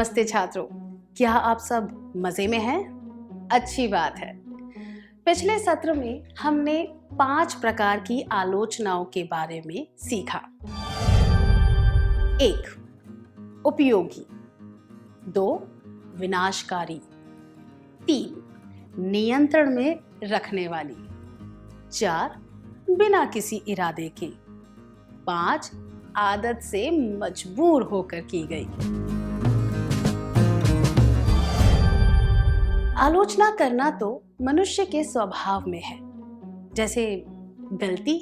नमस्ते छात्रों, क्या आप सब मजे में हैं? अच्छी बात है। पिछले सत्र में हमने 5 प्रकार की आलोचनाओं के बारे में सीखा। 1. उपयोगी। 2. विनाशकारी। 3. नियंत्रण में रखने वाली। 4. बिना किसी इरादे के। 5. आदत से मजबूर होकर की गई। आलोचना करना तो मनुष्य के स्वभाव में है। जैसे गलती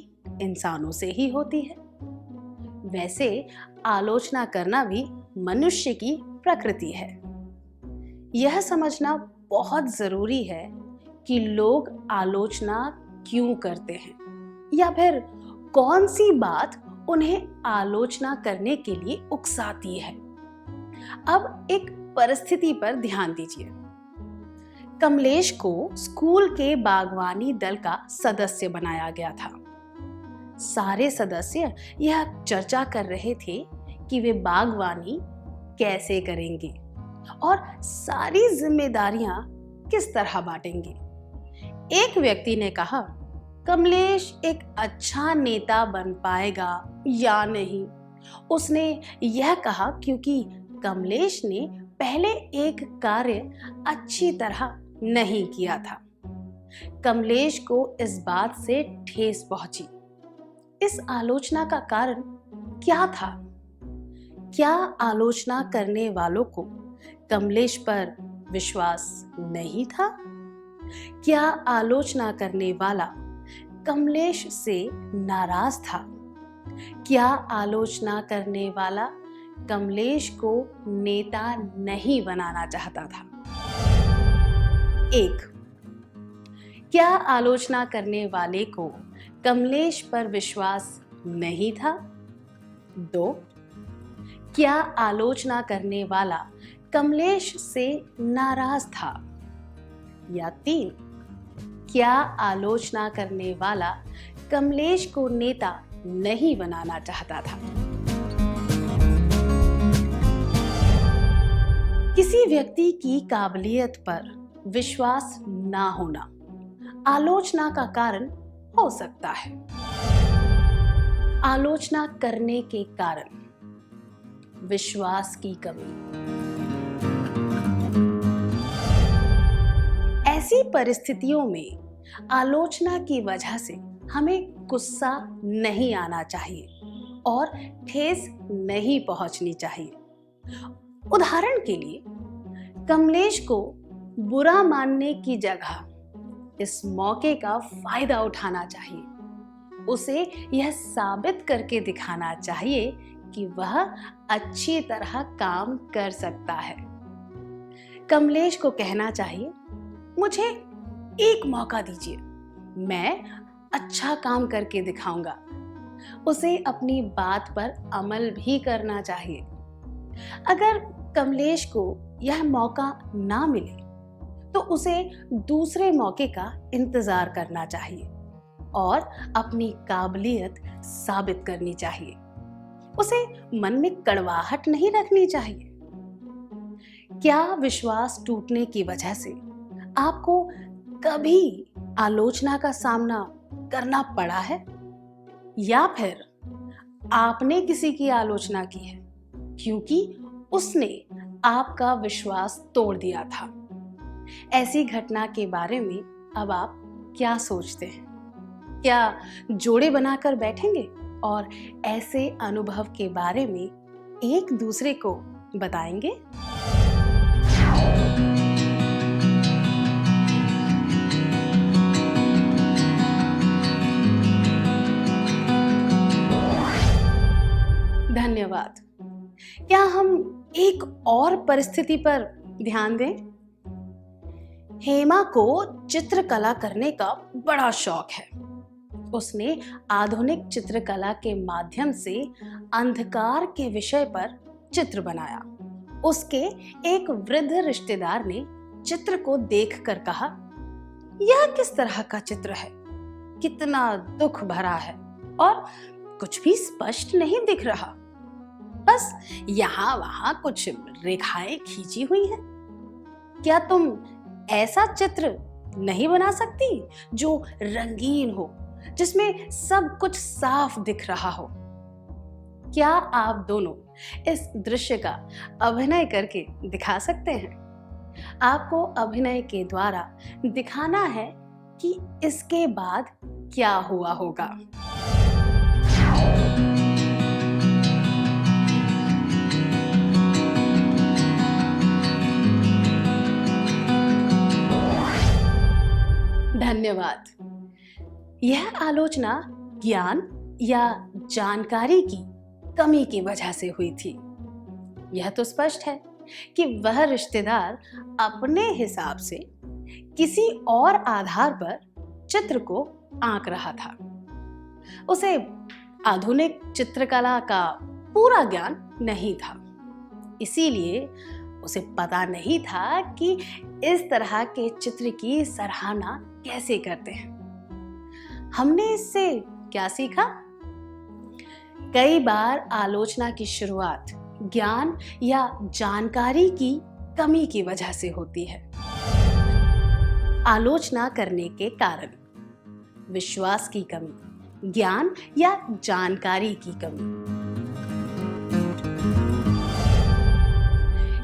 इंसानों से ही होती है, वैसे आलोचना करना भी मनुष्य की प्रकृति है। यह समझना बहुत जरूरी है कि लोग आलोचना क्यों करते हैं या फिर कौन सी बात उन्हें आलोचना करने के लिए उकसाती है। अब एक परिस्थिति पर ध्यान दीजिए। कमलेश को स्कूल के बागवानी दल का सदस्य बनाया गया था। सारे सदस्य यह चर्चा कर रहे थे कि वे बागवानी कैसे करेंगे और सारी जिम्मेदारियां किस तरह बांटेंगे। एक व्यक्ति ने कहा, कमलेश एक अच्छा नेता बन पाएगा या नहीं। उसने यह कहा क्योंकि कमलेश ने पहले एक कार्य अच्छी तरह नहीं किया था। कमलेश को इस बात से ठेस पहुंची। इस आलोचना का कारण क्या था? क्या आलोचना करने वालों को कमलेश पर विश्वास नहीं था? क्या आलोचना करने वाला कमलेश से नाराज था? क्या आलोचना करने वाला कमलेश को नेता नहीं बनाना चाहता था? 1. क्या आलोचना करने वाले को कमलेश पर विश्वास नहीं था? 2. क्या आलोचना करने वाला कमलेश से नाराज था? या 3. क्या आलोचना करने वाला कमलेश को नेता नहीं बनाना चाहता था? किसी व्यक्ति की काबिलियत पर विश्वास ना होना आलोचना का कारण हो सकता है। आलोचना करने के कारण विश्वास की कमी। ऐसी परिस्थितियों में आलोचना की वजह से हमें गुस्सा नहीं आना चाहिए और ठेस नहीं पहुंचनी चाहिए। उदाहरण के लिए, कमलेश को बुरा मानने की जगह इस मौके का फायदा उठाना चाहिए। उसे यह साबित करके दिखाना चाहिए कि वह अच्छी तरह काम कर सकता है। कमलेश को कहना चाहिए, मुझे एक मौका दीजिए, मैं अच्छा काम करके दिखाऊंगा। उसे अपनी बात पर अमल भी करना चाहिए। अगर कमलेश को यह मौका ना मिले तो उसे दूसरे मौके का इंतजार करना चाहिए और अपनी काबिलियत साबित करनी चाहिए। उसे मन में कड़वाहट नहीं रखनी चाहिए। क्या विश्वास टूटने की वजह से आपको कभी आलोचना का सामना करना पड़ा है या फिर आपने किसी की आलोचना की है क्योंकि उसने आपका विश्वास तोड़ दिया था? ऐसी घटना के बारे में अब आप क्या सोचते हैं? क्या जोड़े बनाकर बैठेंगे और ऐसे अनुभव के बारे में एक दूसरे को बताएंगे? धन्यवाद। क्या हम एक और परिस्थिति पर ध्यान दें? हेमा को चित्रकला करने का बड़ा शौक है। उसने आधुनिक चित्रकला के माध्यम से अंधकार के विषय पर चित्र बनाया। उसके एक वृद्ध रिश्तेदार ने चित्र को देखकर कहा, यह किस तरह का चित्र है? कितना दुख भरा है और कुछ भी स्पष्ट नहीं दिख रहा। बस यहाँ वहां कुछ रेखाएं खींची हुई हैं। क्या तुम ऐसा चित्र नहीं बना सकती जो रंगीन हो, जिसमें सब कुछ साफ दिख रहा हो? क्या आप दोनों इस दृश्य का अभिनय करके दिखा सकते हैं? आपको अभिनय के द्वारा दिखाना है कि इसके बाद क्या हुआ होगा। धन्यवाद। यह आलोचना ज्ञान या जानकारी की कमी की वजह से हुई थी। यह तो स्पष्ट है कि वह रिश्तेदार अपने हिसाब से किसी और आधार पर चित्र को आंक रहा था। उसे आधुनिक चित्रकला का पूरा ज्ञान नहीं था, इसीलिए उसे पता नहीं था कि इस तरह के चित्र की सराहना कैसे करते हैं। हमने इससे क्या सीखा? कई बार आलोचना की शुरुआत ज्ञान या जानकारी की कमी की वजह से होती है। आलोचना करने के कारण विश्वास की कमी, ज्ञान या जानकारी की कमी।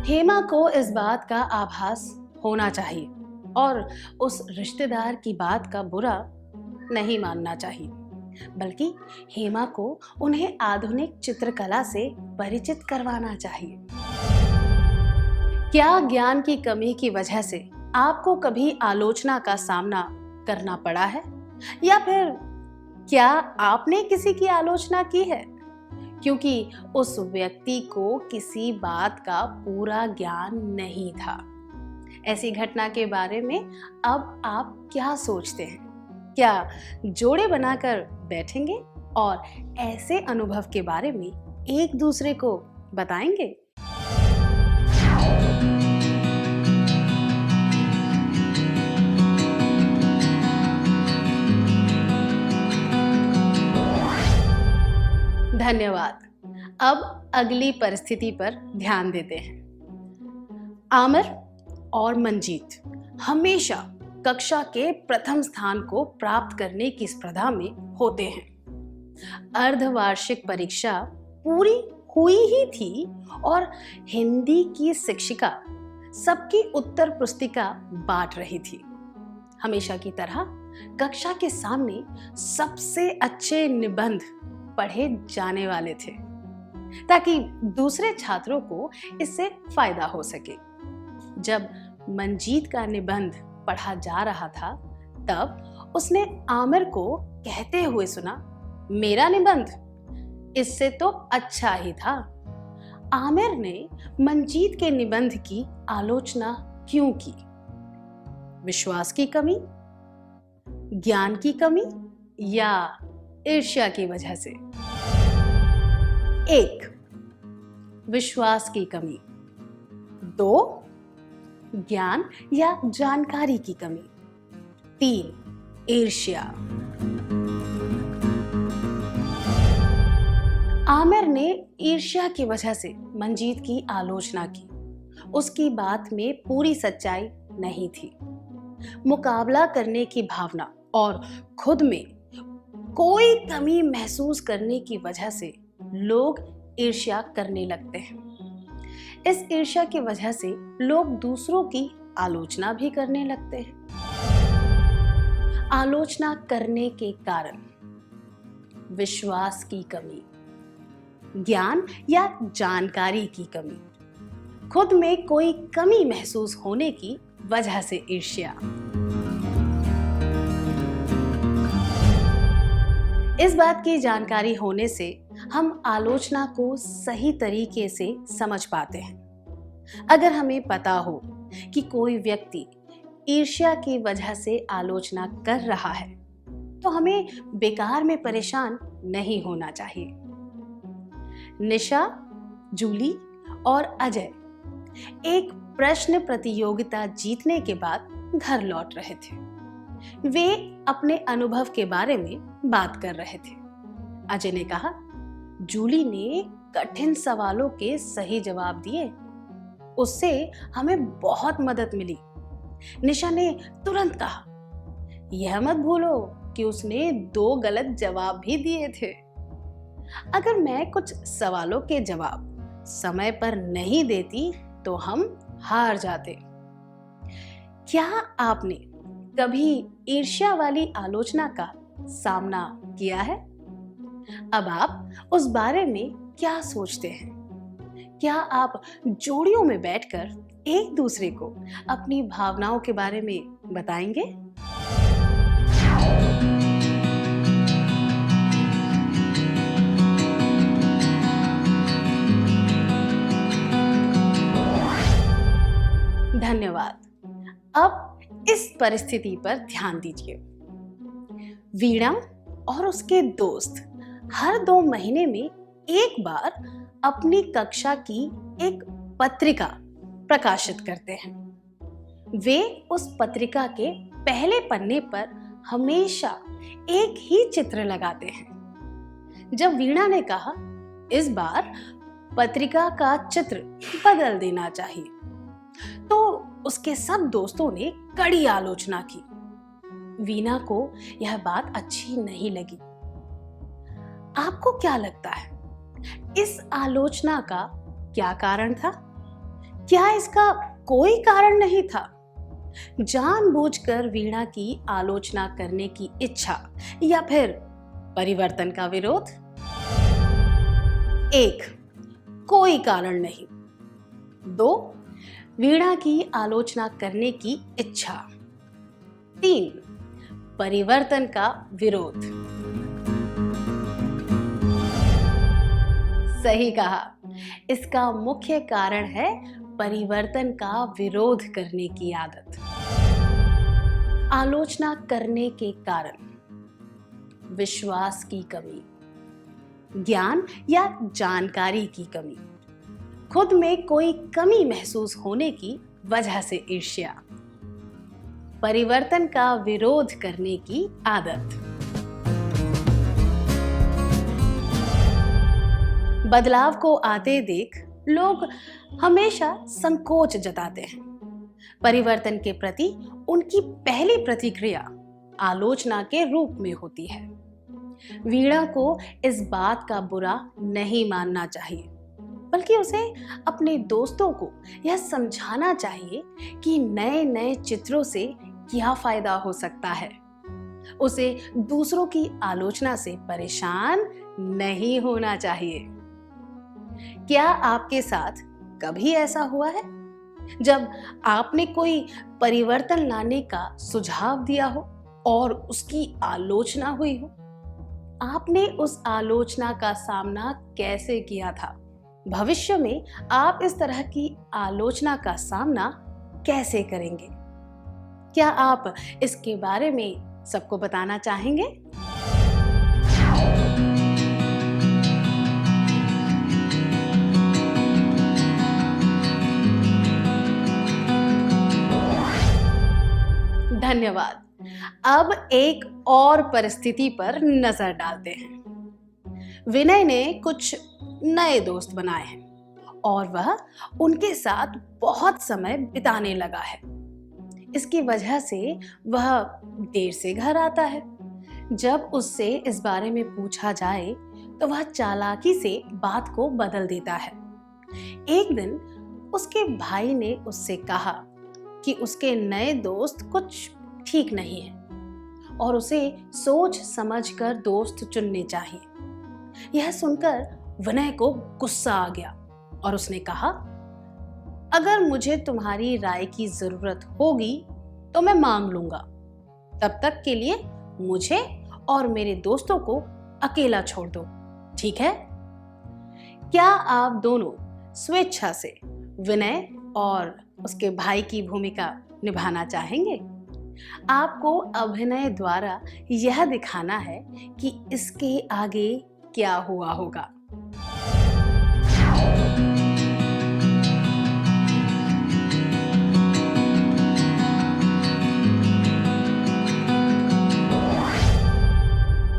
हेमा को इस बात का आभास होना चाहिए और उस रिश्तेदार की बात का बुरा नहीं मानना चाहिए, बल्कि हेमा को उन्हें आधुनिक चित्रकला से परिचित करवाना चाहिए। क्या ज्ञान की कमी की वजह से आपको कभी आलोचना का सामना करना पड़ा है, या फिर क्या आपने किसी की आलोचना की है क्योंकि उस व्यक्ति को किसी बात का पूरा ज्ञान नहीं था? ऐसी घटना के बारे में अब आप क्या सोचते हैं? क्या जोड़े बनाकर बैठेंगे और ऐसे अनुभव के बारे में एक दूसरे को बताएंगे? धन्यवाद। अब अगली परिस्थिति पर ध्यान देते हैं। आमिर और मंजीत हमेशा कक्षा के प्रथम स्थान को प्राप्त करने की स्पर्धा में होते हैं। अर्धवार्षिक परीक्षा पूरी हुई ही थी और हिंदी की शिक्षिका सबकी उत्तर पुस्तिका बांट रही थी। हमेशा की तरह कक्षा के सामने सबसे अच्छे निबंध पढ़े जाने वाले थे, ताकि दूसरे छात्रों को इससे फायदा हो सके। जब मंजीत का निबंध पढ़ा जा रहा था, तब उसने आमिर को कहते हुए सुना, मेरा निबंध इससे तो अच्छा ही था। आमिर ने मंजीत के निबंध की आलोचना क्यों की? विश्वास की कमी, ज्ञान की कमी या ईर्ष्या की वजह से? 1. विश्वास की कमी। 2. ज्ञान या जानकारी की कमी। 3. ईर्ष्या। आमिर ने ईर्ष्या की वजह से मंजीत की आलोचना की। उसकी बात में पूरी सच्चाई नहीं थी। मुकाबला करने की भावना और खुद में कोई कमी महसूस करने की वजह से लोग ईर्ष्या करने लगते हैं। इस ईर्ष्या की वजह से लोग दूसरों की आलोचना भी करने लगते हैं। आलोचना करने के कारण विश्वास की कमी, ज्ञान या जानकारी की कमी, खुद में कोई कमी महसूस होने की वजह से ईर्ष्या। इस बात की जानकारी होने से हम आलोचना को सही तरीके से समझ पाते हैं। अगर हमें पता हो कि कोई व्यक्ति ईर्ष्या की वजह से आलोचना कर रहा है, तो हमें बेकार में परेशान नहीं होना चाहिए। निशा, जूली और अजय एक प्रश्न प्रतियोगिता जीतने के बाद घर लौट रहे थे। वे अपने अनुभव के बारे में बात कर रहे थे। अजय ने कहा, जूली ने कठिन सवालों के सही जवाब दिए। उससे हमें बहुत मदद मिली। निशा ने तुरंत कहा, यह मत भूलो कि उसने 2 गलत जवाब भी दिए थे। अगर मैं कुछ सवालों के जवाब समय पर नहीं देती तो हम हार जाते। क्या आपने कभी ईर्ष्या वाली आलोचना का सामना किया है? अब आप उस बारे में क्या सोचते हैं? क्या आप जोड़ियों में बैठकर एक दूसरे को अपनी भावनाओं के बारे में बताएंगे? धन्यवाद। अब इस परिस्थिति पर ध्यान दीजिए। वीणा और उसके दोस्त हर 2 महीने में एक बार अपनी कक्षा की एक पत्रिका प्रकाशित करते हैं। वे उस पत्रिका के पहले पन्ने पर हमेशा एक ही चित्र लगाते हैं। जब वीणा ने कहा, इस बार पत्रिका का चित्र बदल देना चाहिए, तो उसके सब दोस्तों ने कड़ी आलोचना की। वीणा को यह बात अच्छी नहीं लगी। आपको क्या लगता है, इस आलोचना का क्या कारण था? क्या इसका कोई कारण नहीं था? जानबूझकर वीणा की आलोचना करने की इच्छा या फिर परिवर्तन का विरोध? 1. कोई कारण नहीं। 2. वीणा की आलोचना करने की इच्छा। 3. परिवर्तन का विरोध। सही कहा। इसका मुख्य कारण है परिवर्तन का विरोध करने की आदत। आलोचना करने के कारण विश्वास की कमी, ज्ञान या जानकारी की कमी, खुद में कोई कमी महसूस होने की वजह से ईर्ष्या, परिवर्तन का विरोध करने की आदत। बदलाव को आते देख लोग हमेशा संकोच जताते हैं। परिवर्तन के प्रति उनकी पहली प्रतिक्रिया आलोचना के रूप में होती है। वीणा को इस बात का बुरा नहीं मानना चाहिए, बल्कि उसे अपने दोस्तों को यह समझाना चाहिए कि नए नए चित्रों से क्या फायदा हो सकता है। उसे दूसरों की आलोचना से परेशान नहीं होना चाहिए। क्या आपके साथ कभी ऐसा हुआ है जब आपने कोई परिवर्तन लाने का सुझाव दिया हो और उसकी आलोचना हुई हो? आपने उस आलोचना का सामना कैसे किया था? भविष्य में आप इस तरह की आलोचना का सामना कैसे करेंगे? क्या आप इसके बारे में सबको बताना चाहेंगे? धन्यवाद। अब एक और परिस्थिति पर नजर डालते हैं। विनय ने कुछ नए दोस्त बनाए हैं और वह उनके साथ बहुत समय बिताने लगा है। इसकी वजह से वह देर से घर आता है। जब उससे इस बारे में पूछा जाए तो वह चालाकी से बात को बदल देता है। एक दिन उसके भाई ने उससे कहा कि उसके नए दोस्त कुछ ठीक नहीं है और उसे सोच समझकर दोस्त चुनने चाहिए। यह सुनकर विनय को गुस्सा आ गया और उसने कहा, अगर मुझे तुम्हारी राय की जरूरत होगी तो मैं मांग लूंगा। तब तक के लिए मुझे और मेरे दोस्तों को अकेला छोड़ दो, ठीक है? क्या आप दोनों स्वेच्छा से विनय और उसके भाई की भूमिका निभाना चाहेंगे? आपको अभिनय द्वारा यह दिखाना है कि इसके आगे क्या हुआ होगा।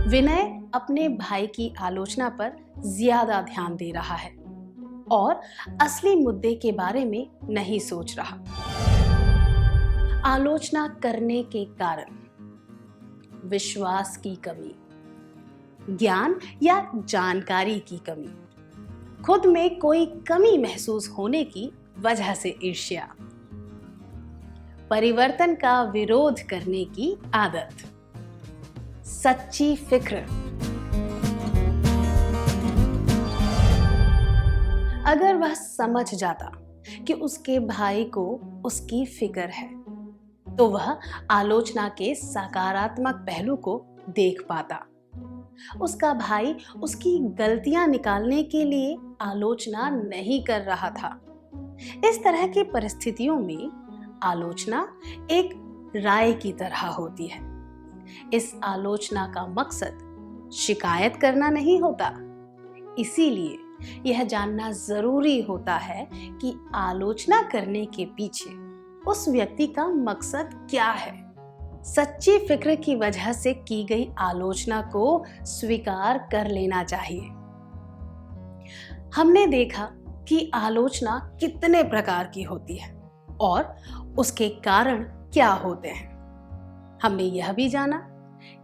विनय अपने भाई की आलोचना पर ज्यादा ध्यान दे रहा है और असली मुद्दे के बारे में नहीं सोच रहा। आलोचना करने के कारण विश्वास की कमी, ज्ञान या जानकारी की कमी, खुद में कोई कमी महसूस होने की वजह से ईर्ष्या, परिवर्तन का विरोध करने की आदत, सच्ची फिक्र। अगर वह समझ जाता कि उसके भाई को उसकी फिक्र है, तो वह आलोचना के सकारात्मक पहलू को देख पाता। उसका भाई उसकी गलतियां निकालने के लिए आलोचना नहीं कर रहा था। इस तरह की परिस्थितियों में आलोचना एक राय की तरह होती है। इस आलोचना का मकसद शिकायत करना नहीं होता। इसीलिए यह जानना जरूरी होता है कि आलोचना करने के पीछे उस व्यक्ति का मकसद क्या है। सच्ची फिक्र की वजह से की गई आलोचना को स्वीकार कर लेना चाहिए। हमने देखा कि आलोचना कितने प्रकार की होती है और उसके कारण क्या होते हैं। हमने यह भी जाना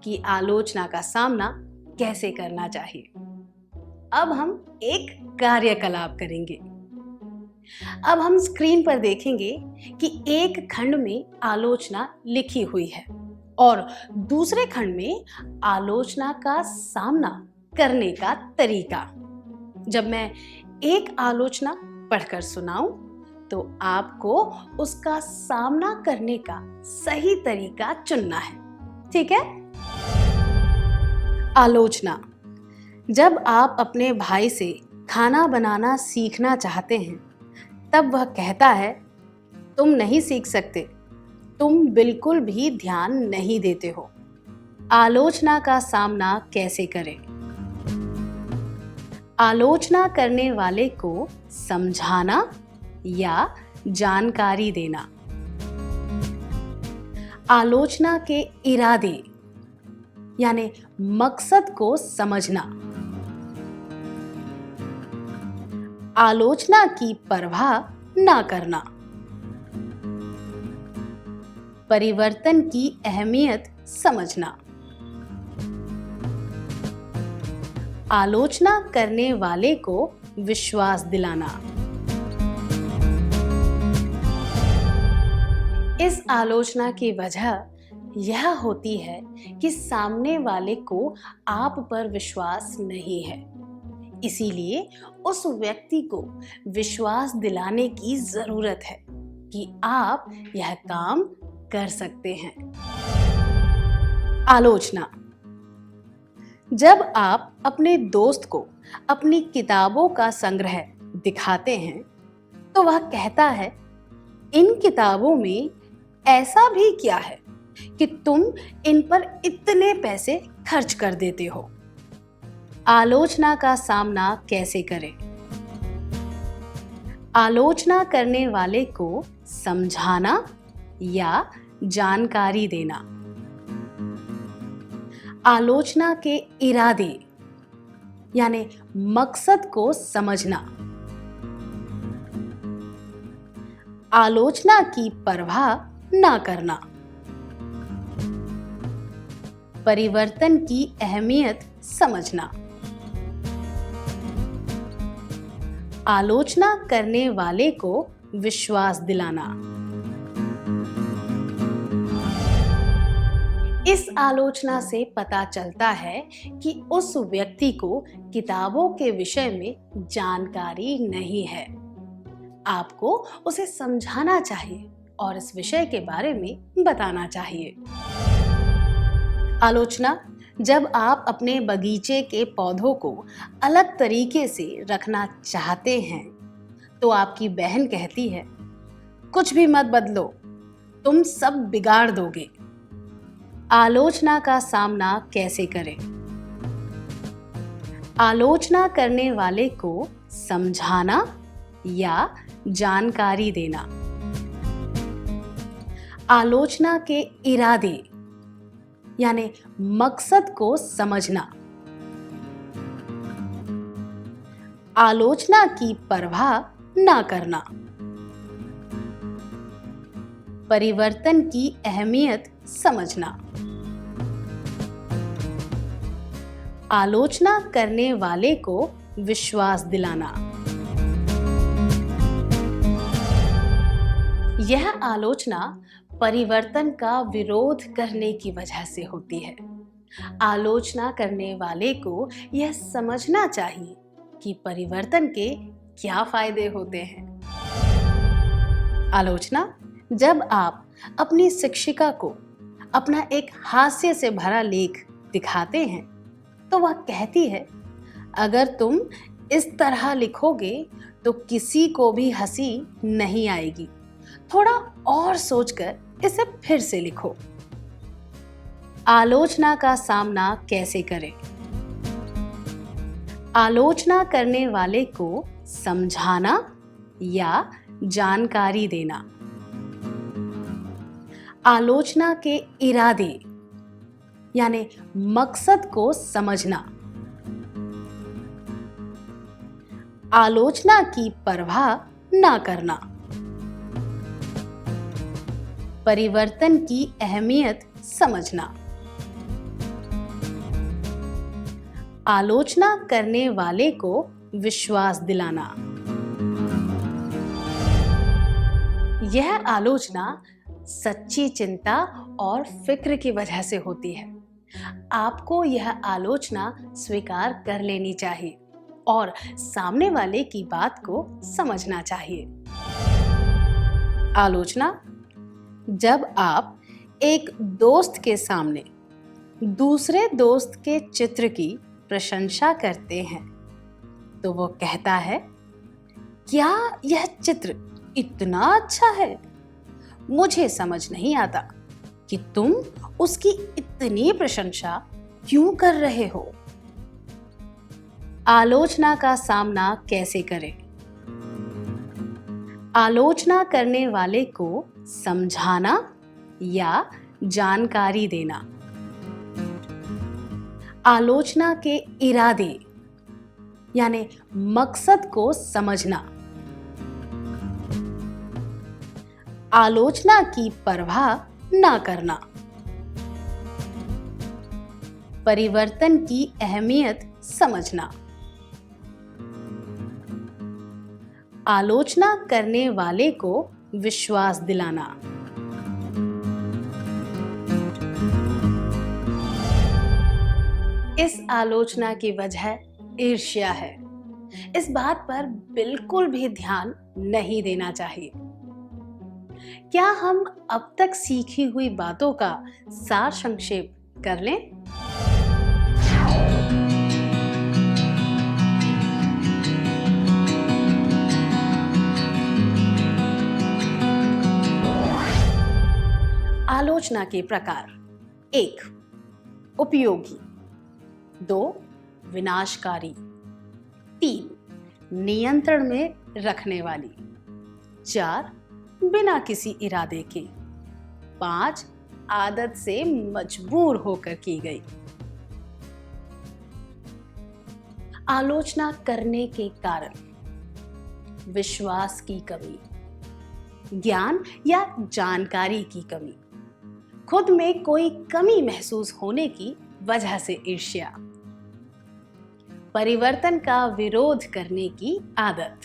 कि आलोचना का सामना कैसे करना चाहिए। अब हम एक कार्यकलाप करेंगे। अब हम स्क्रीन पर देखेंगे कि एक खंड में आलोचना लिखी हुई है और दूसरे खंड में आलोचना का सामना करने का तरीका। जब मैं एक आलोचना पढ़कर सुनाऊं तो आपको उसका सामना करने का सही तरीका चुनना है। ठीक है? आलोचना। जब आप अपने भाई से खाना बनाना सीखना चाहते हैं, तब वह कहता है, तुम नहीं सीख सकते, तुम बिल्कुल भी ध्यान नहीं देते हो। आलोचना का सामना कैसे करें? आलोचना करने वाले को समझाना या जानकारी देना। आलोचना के इरादे यानी मकसद को समझना। आलोचना की परवाह ना करना। परिवर्तन की अहमियत समझना। आलोचना करने वाले को विश्वास दिलाना। इस आलोचना की वजह यह होती है कि सामने वाले को आप पर विश्वास नहीं है। इसीलिए उस व्यक्ति को विश्वास दिलाने की जरूरत है कि आप यह काम कर सकते हैं। आलोचना। जब आप अपने दोस्त को अपनी किताबों का संग्रह दिखाते हैं, तो वह कहता है, इन किताबों में ऐसा भी क्या है कि तुम इन पर इतने पैसे खर्च कर देते हो। आलोचना का सामना कैसे करें? आलोचना करने वाले को समझाना या जानकारी देना। आलोचना के इरादे यानी मकसद को समझना। आलोचना की परवाह ना करना। परिवर्तन की अहमियत समझना। आलोचना करने वाले को विश्वास दिलाना। इस आलोचना से पता चलता है कि उस व्यक्ति को किताबों के विषय में जानकारी नहीं है। आपको उसे समझाना चाहिए और इस विषय के बारे में बताना चाहिए। आलोचना। जब आप अपने बगीचे के पौधों को अलग तरीके से रखना चाहते हैं, तो आपकी बहन कहती है, कुछ भी मत बदलो, तुम सब बिगाड़ दोगे। आलोचना का सामना कैसे करें? आलोचना करने वाले को समझाना या जानकारी देना। आलोचना के इरादे यानी मकसद को समझना। आलोचना की परवाह ना करना, परिवर्तन की अहमियत समझना, आलोचना करने वाले को विश्वास दिलाना। यह आलोचना परिवर्तन का विरोध करने की वजह से होती है। आलोचना करने वाले को यह समझना चाहिए कि परिवर्तन के क्या फायदे होते हैं। आलोचना जब आप अपनी शिक्षिका को अपना एक हास्य से भरा लेख दिखाते हैं तो वह कहती है, अगर तुम इस तरह लिखोगे तो किसी को भी हंसी नहीं आएगी, थोड़ा और सोचकर इसे फिर से लिखो। आलोचना का सामना कैसे करें? आलोचना करने वाले को समझाना या जानकारी देना, आलोचना के इरादे यानी मकसद को समझना, आलोचना की परवाह ना करना, परिवर्तन की अहमियत समझना, आलोचना करने वाले को विश्वास दिलाना। यह आलोचना सच्ची चिंता और फिक्र की वजह से होती है। आपको यह आलोचना स्वीकार कर लेनी चाहिए और सामने वाले की बात को समझना चाहिए। आलोचना जब आप एक दोस्त के सामने दूसरे दोस्त के चित्र की प्रशंसा करते हैं तो वो कहता है, क्या यह चित्र इतना अच्छा है? मुझे समझ नहीं आता कि तुम उसकी इतनी प्रशंसा क्यों कर रहे हो। आलोचना का सामना कैसे करें? आलोचना करने वाले को समझाना या जानकारी देना, आलोचना के इरादे यानी मकसद को समझना, आलोचना की परवाह ना करना, परिवर्तन की अहमियत समझना, आलोचना करने वाले को विश्वास दिलाना। इस आलोचना की वजह ईर्ष्या है। इस बात पर बिल्कुल भी ध्यान नहीं देना चाहिए। क्या हम अब तक सीखी हुई बातों का सार संक्षेप कर लें? आलोचना के प्रकार: 1. उपयोगी, 2. विनाशकारी, 3. नियंत्रण में रखने वाली, 4. बिना किसी इरादे के, 5. आदत से मजबूर होकर की गई। आलोचना करने के कारण: विश्वास की कमी, ज्ञान या जानकारी की कमी, खुद में कोई कमी महसूस होने की वजह से ईर्ष्या, परिवर्तन का विरोध करने की आदत,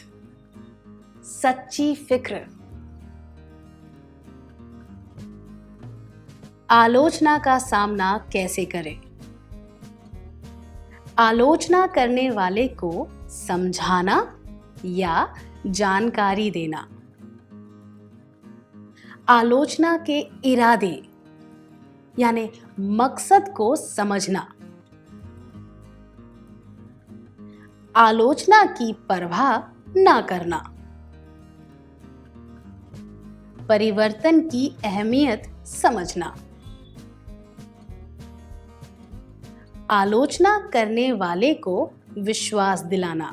सच्ची फिक्र। आलोचना का सामना कैसे करें? आलोचना करने वाले को समझाना या जानकारी देना, आलोचना के इरादे यानी मकसद को समझना, आलोचना की परवाह ना करना, परिवर्तन की अहमियत समझना, आलोचना करने वाले को विश्वास दिलाना।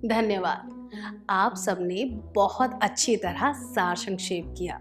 धन्यवाद। आप सबने बहुत अच्छी तरह सार संक्षेप किया।